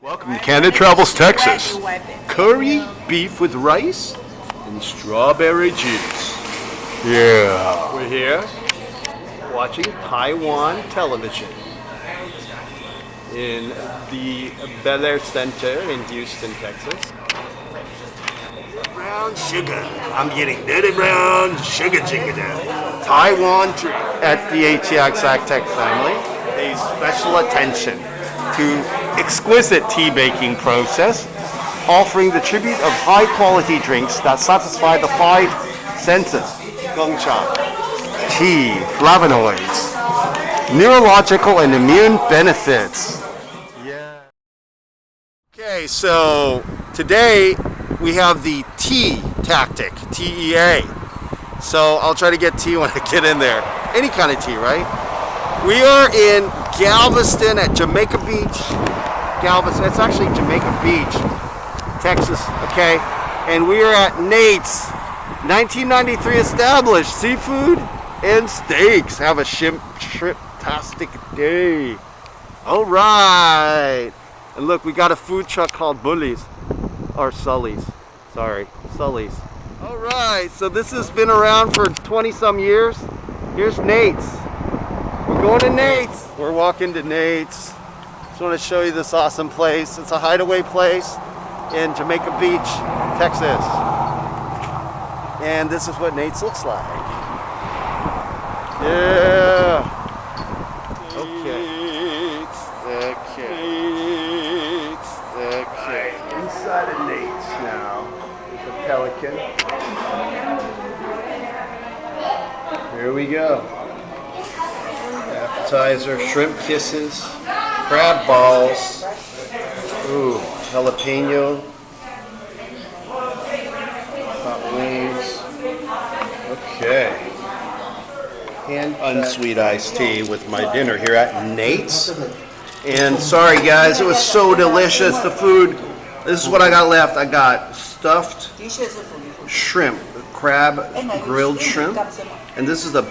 Welcome to CANDID Travels, Texas. Curry beef with rice and strawberry juice. Yeah. We're here watching Taiwan television in the Bel Air Center in Houston, Texas. Brown sugar. I'm getting dirty brown sugar jingle. Taiwan at the ITAC family pays special attention to exquisite tea baking process, offering the tribute of high quality drinks that satisfy the five senses. Gongcha, tea, flavonoids, neurological and immune benefits. Yeah. Okay, so today we have the tea tactic, TEA. So I'll try to get tea when I get in there. Any kind of tea, right? We are in Galveston at Jamaica Beach. Galveston, it's actually Jamaica Beach, Texas, okay? And we are at Nate's, 1993 established, seafood and steaks. Have a shrimp-tastic day. All right. And look, we got a food truck called Bullies, or Sully's, sorry, Sully's. All right, so this has been around for 20-some years. Here's Nate's. We're going to Nate's. We're walking to Nate's. Just want to show you this awesome place. It's a hideaway place in Jamaica Beach, Texas. And this is what Nate's looks like. Yeah. Okay. Okay. Inside of Nate's now. There's a pelican. Here we go. Appetizer, shrimp kisses, crab balls, ooh, jalapeno, hot wings, okay, and unsweet iced tea with my dinner here at Nate's. And sorry guys, it was so delicious, the food. This is what I got left. I got stuffed shrimp, crab, grilled shrimp. And this is the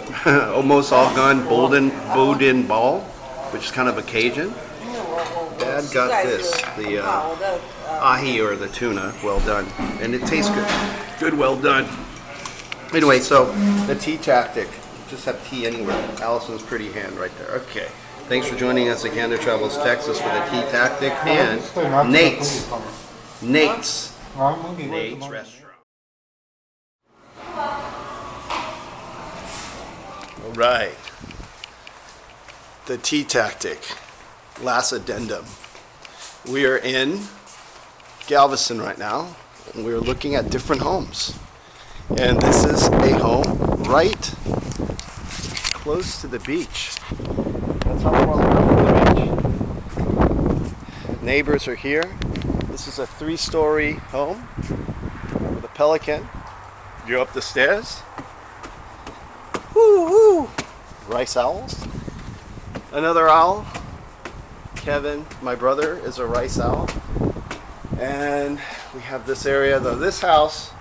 almost all gone Boudin ball, which is kind of a Cajun. Dad got this, the ahi or the tuna, well done. And it tastes good. Good, well done. Anyway, so the tea tactic. Just have tea anywhere. Allison's pretty hand right there. Okay. Thanks for joining us at CANDID Travels, Texas for the tea tactic and Nate's. Nate's restaurant. All right, the tea tactic, last addendum. We are in Galveston right now, and we're looking at different homes. And this is a home right close to the beach. That's how far we're from the beach. Neighbors are here. This is a 3-story home with a pelican. You're up the stairs. Woo-hoo. Rice owls. Another owl. Kevin, my brother, is a rice owl. And we have this area, though. This house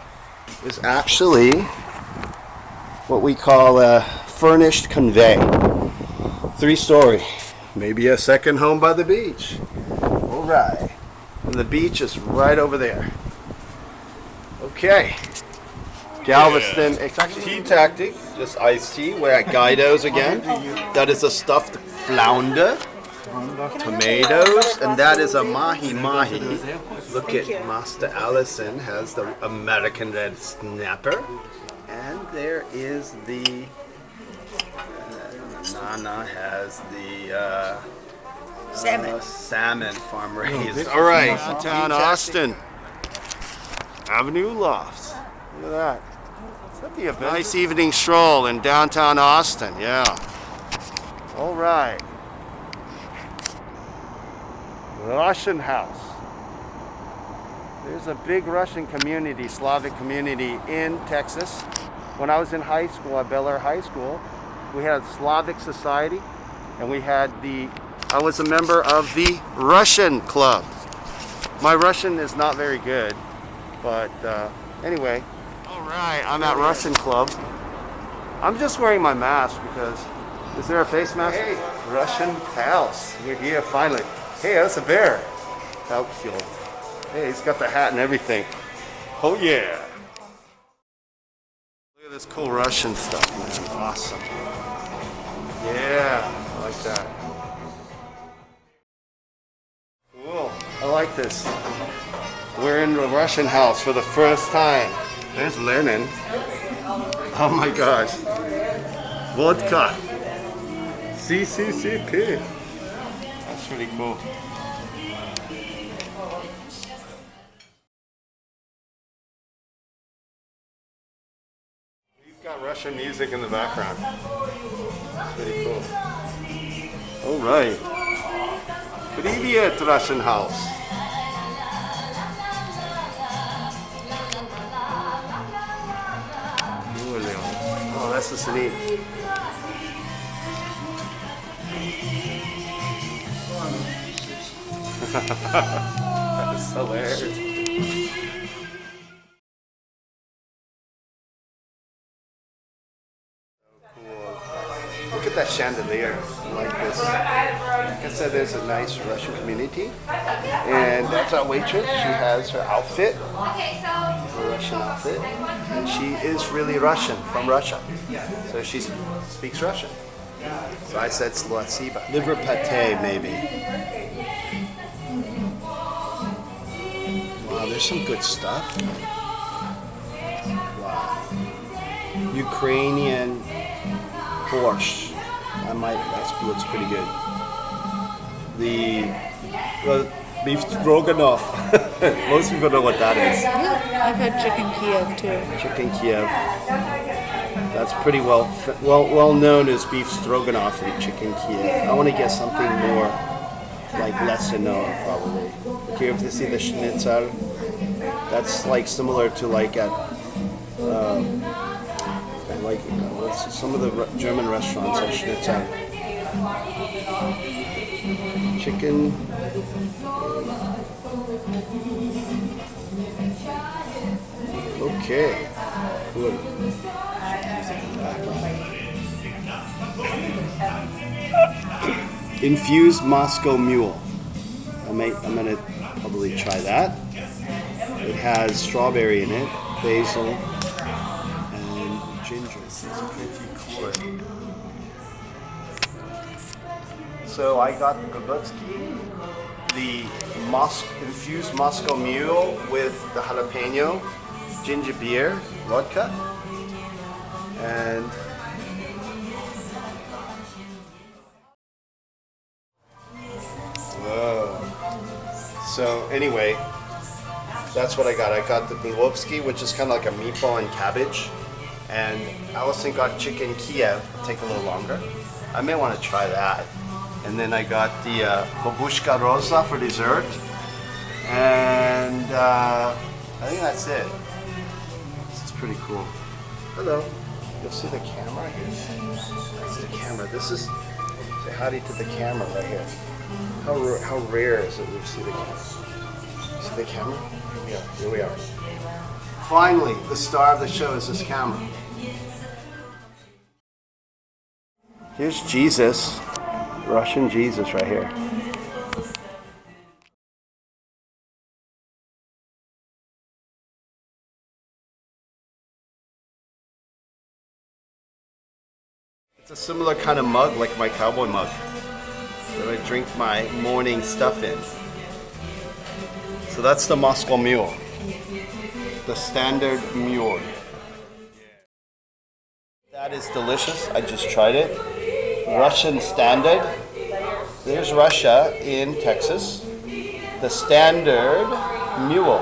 is actually what we call a furnished convey. 3-story. Maybe a second home by the beach. All right. And the beach is right over there. Okay. Galveston, it's actually tea tactic, just iced tea. We're at Guido's again. That is a stuffed flounder, tomatoes, and that is a mahi-mahi. Look at Master Allison has the American red snapper. And there is the, Nana has the salmon farm raised. All right, downtown Austin, Avenue Lofts. Look at that. Nice evening stroll in downtown Austin, yeah. All right. Russian house. There's a big Russian community, Slavic community in Texas. When I was in high school at Bel Air High School, we had Slavic society, and we had I was a member of the Russian club. My Russian is not very good, but anyway. All right, I'm at Russian Club. I'm just wearing my mask because, is there a face mask? Hey, Russian house. We're here finally. Hey, that's a bear. outfield. Hey, he's got the hat and everything. Oh yeah. Look at this cool Russian stuff, man. Awesome. Yeah, I like that. Cool. I like this. We're in the Russian house for the first time. There's Lenin. Oh my gosh. Vodka. CCCP. That's pretty cool. We've got Russian music in the background. That's pretty cool. All right. Привет, Russian house. Oh, that's the neat. That's hilarious. Look at that chandelier, like this. Like I said, there's a nice Russian community, and that's our waitress. She has her outfit, her Russian outfit, and she is really Russian, from Russia. So she speaks Russian. So I said Slasiba. Liver pate, maybe. Wow, there's some good stuff. Wow. Ukrainian borscht. That looks pretty good. The beef stroganoff. Most people know what that is. Yeah, I've had chicken Kiev too. Chicken Kiev. That's pretty well known as beef stroganoff and chicken Kiev. I want to get something more like lesser known probably. Okay, if you see the schnitzel, that's like similar to like at some of the German restaurants at schnitzel. Chicken. Okay. Good. Infused Moscow Mule. I'm gonna probably try that. It has strawberry in it, basil, and ginger. It's pretty cool. So I got the Gabutski, the infused Moscow Mule with the jalapeno, ginger beer, vodka, and whoa. So anyway, that's what I got. I got the Gabutski, which is kind of like a meatball and cabbage, and Allison got chicken Kiev. Take a little longer. I may want to try that. And then I got the babushka rosa for dessert, and I think that's it. This is pretty cool. Hello. You'll see the camera here. That's the camera. This is, say howdy to the camera right here. How rare is it we see the camera? See the camera? Yeah, here we are. Finally, the star of the show is this camera. Here's Jesus. Russian Jesus right here. It's a similar kind of mug, like my cowboy mug, that I drink my morning stuff in. So that's the Moscow Mule, the standard mule. That is delicious. I just tried it. Russian standard. There's Russia in Texas. The standard mule.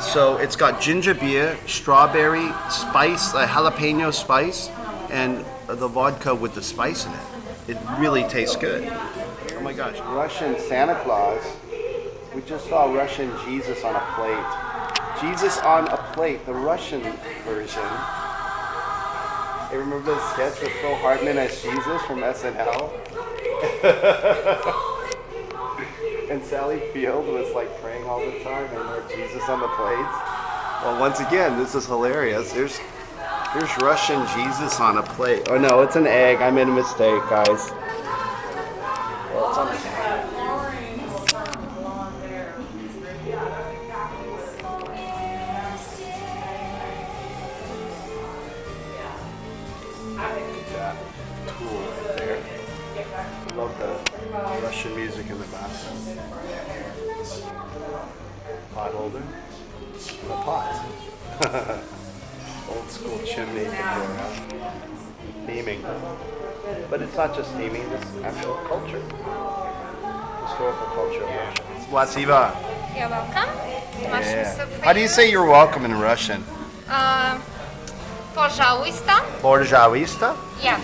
So it's got ginger beer, strawberry, spice, jalapeno spice, and the vodka with the spice in it. It really tastes good. Oh my gosh. Russian Santa Claus. We just saw Russian Jesus on a plate. Jesus on a plate, the Russian version. I remember the sketch with Phil Hartman as Jesus from SNL. And Sally Field was like praying all the time and had Jesus on the plates. Well, once again, this is hilarious. There's Russian Jesus on a plate. Oh no, it's an egg. I made a mistake, guys. Well, it's on the holder. And a pot. Old school chimney decor. Theming. But it's not just theming, this actual culture. Historical culture of Russia. Spasiba. You're welcome. Yeah. How do you say you're welcome in Russian? Пожалуйста. Borjavista? Yeah.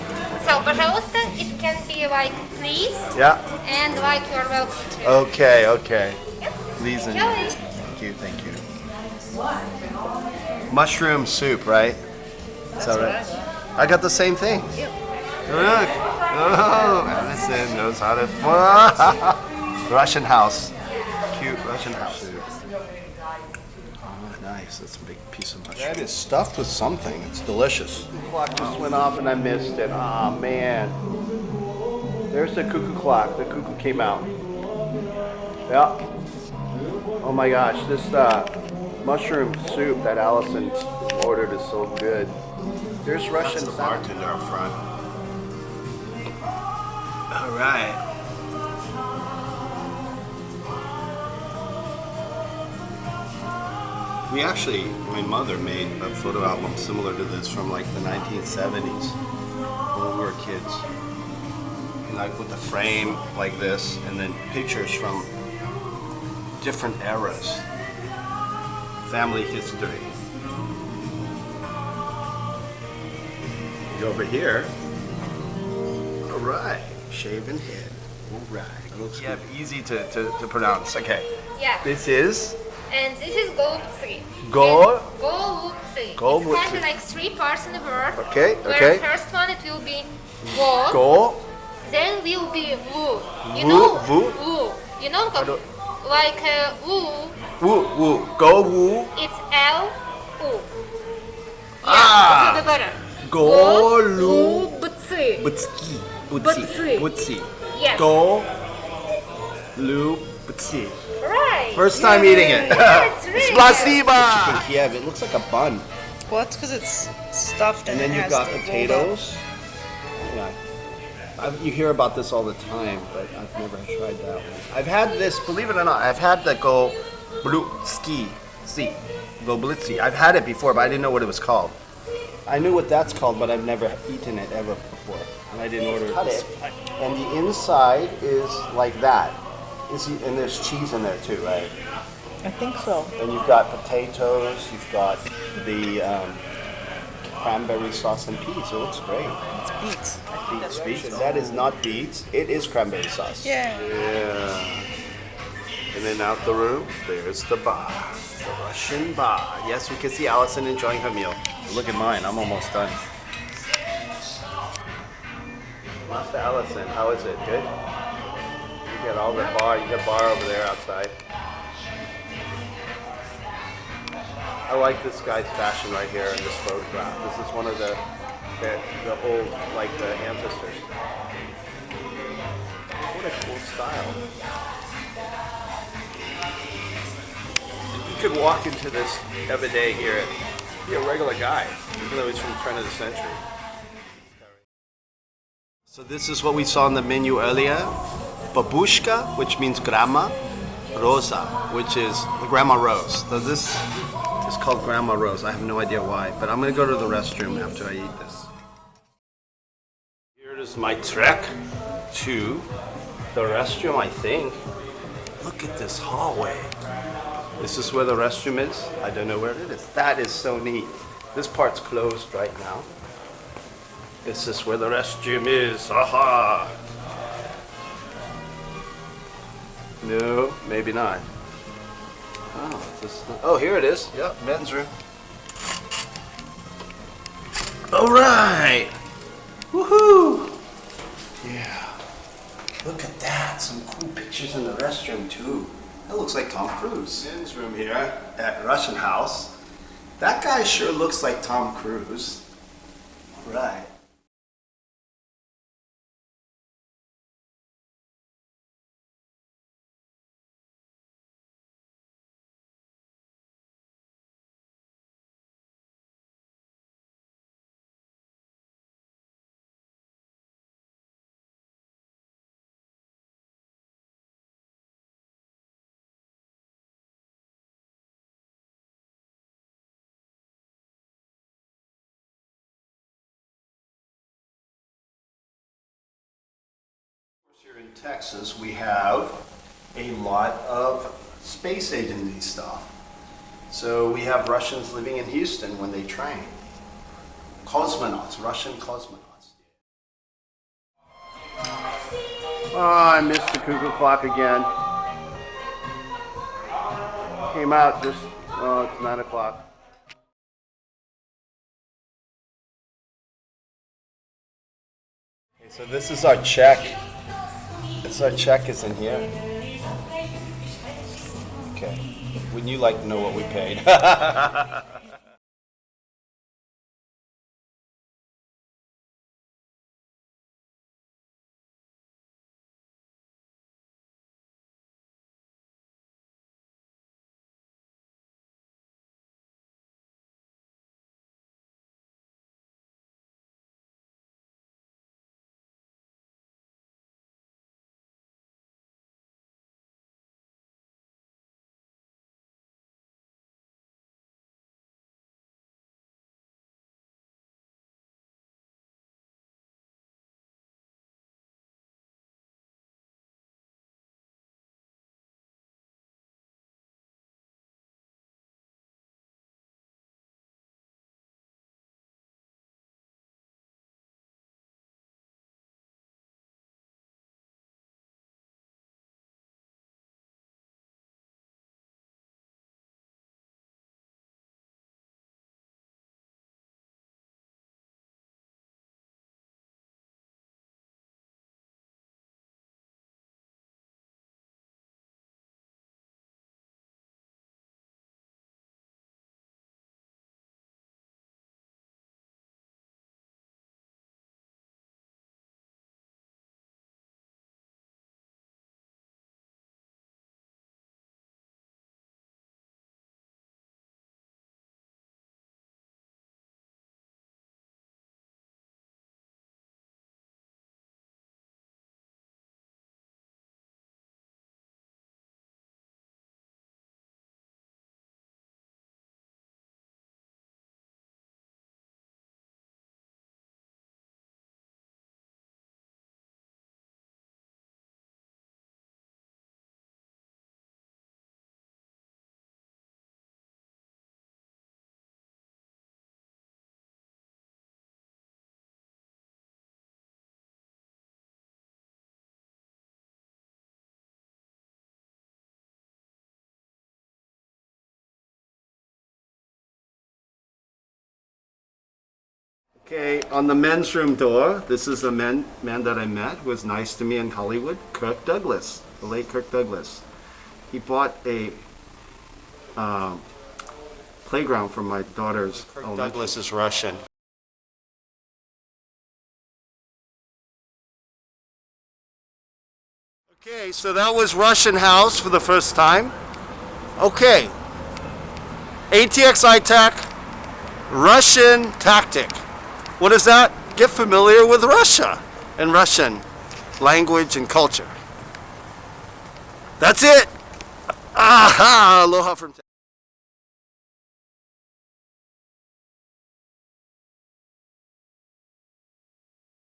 So, пожалуйста, it can be like please Yeah. and like you're welcome to. Okay, okay. Yep. Please and Enjoy. thank you, thank you. Mushroom soup, right? Is that right? I got the same thing. Look. Oh, Allison knows how to. Russian house. Cute Russian house. Oh, nice. That's a big piece of mushroom. That is stuffed with something. It's delicious. The clock just went off and I missed it. Ah, man. There's the cuckoo clock. The cuckoo came out. Yeah. Oh my gosh, this mushroom soup that Allison ordered is so good. There's Russian. That's the bartender up front. All right. We actually, my mother made a photo album similar to this from like the 1970s when we were kids. Like with the frame like this, and then pictures from different eras. Family history. Go over here. All right, shaven head. All right, looks good. Easy to pronounce. Okay. Yeah. This is And this is golubцы. Go- Golubцы. Golubцы. It's kind of like 3 parts in the word. Okay, Where okay. first one it will be go. go. Then will be woo. You Woo, know woo? woo. You know like woo. Woo woo. Go woo. It's L U. Ah. Yeah, better. Golubцы. Golubцы. Butski. Butsi. Butsi. Yes. Go. Lu. Butsi. Right. First time eating it. Yes, really. Spasiba. Chicken Kiev. It looks like a bun. Well, it's because it's stuffed And and, then it you've has got the rolled up. potatoes. Yeah. You hear about this all the time, but I've never tried that one. I've had this, believe it or not, I've had the Goblutski. I've had it before, but I didn't know what it was called. I knew what that's called, but I've never eaten it ever before. And I didn't order it. And the inside is like that. And there's cheese in there too, right? I think so. And you've got potatoes, you've got the cranberry sauce and peas. It looks great. It's beets. I think that's Beets. right. That is not beets. It is cranberry sauce. Yeah. Yeah. And then out the room, there's the bar. The Russian bar. Yes, we can see Allison enjoying her meal. Look at mine. I'm almost done. Master Allison, how is it? Good? You got all the bar. You got bar over there outside. I like this guy's fashion right here in this photograph. This is one of the old, like the ancestors. What a cool style. You could walk into this every day here and be a regular guy, even though he's from the turn of the century. So this is what we saw on the menu earlier. Babushka, which means grandma. Rosa, which is the grandma rose. So this is called Grandma Rose. I have no idea why, but I'm gonna go to the restroom after I eat this. Here is my trek to the restroom, I think. Look at this hallway. This is where the restroom is. I don't know where it is. That is so neat. This part's closed right now. This is where the restroom is. Aha! No, maybe not. Oh, here it is. Yep, men's room. All right. Woohoo! Yeah. Look at that. Some cool pictures in the restroom too. That looks like Tom Cruise. Men's room here at Russian House. That guy sure looks like Tom Cruise. All right. Here in Texas, we have a lot of space agency stuff. So we have Russians living in Houston when they train. Cosmonauts, Russian cosmonauts. Oh, I missed the cuckoo clock again. Came out just, oh, it's 9 o'clock. Okay, so this is our check. Our check is in here. Okay. Wouldn't you like to know what we paid? Okay, on the men's room door, this is a man that I met who was nice to me in Hollywood, Kirk Douglas, the late Kirk Douglas. He bought a playground for my daughter's. Kirk Douglas is Russian. Okay, so that was Russian House for the first time. Okay, ATX ITAC, Russian tactic. What is that? Get familiar with Russia and Russian language and culture. That's it. Aha! Aloha from